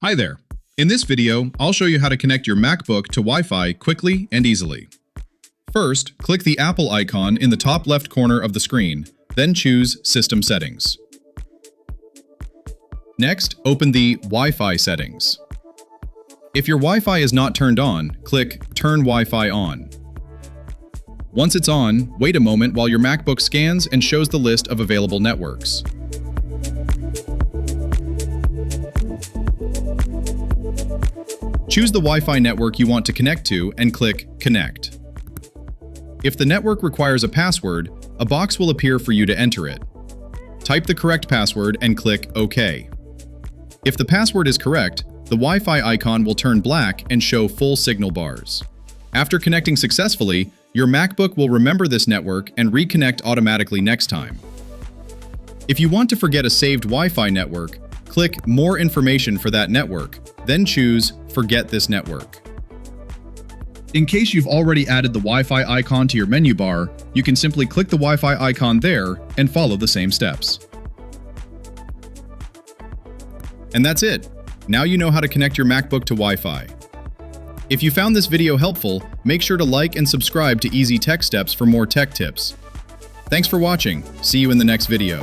Hi there. In this video, I'll show you how to connect your MacBook to Wi-Fi quickly and easily. First, click the Apple icon in the top left corner of the screen, then choose System Settings. Next, open the Wi-Fi settings. If your Wi-Fi is not turned on, click Turn Wi-Fi on. Once it's on, wait a moment while your MacBook scans and shows the list of available networks. Choose the Wi-Fi network you want to connect to and click Connect. If the network requires a password, a box will appear for you to enter it. Type the correct password and click OK. If the password is correct, the Wi-Fi icon will turn black and show full signal bars. After connecting successfully, your MacBook will remember this network and reconnect automatically next time. If you want to forget a saved Wi-Fi network, click More information for that network, then choose Forget this network. In case you've already added the Wi-Fi icon to your menu bar, you can simply click the Wi-Fi icon there and follow the same steps. And that's it. Now you know how to connect your MacBook to Wi-Fi. If you found this video helpful, make sure to like and subscribe to Easy Tech Steps for more tech tips. Thanks for watching. See you in the next video.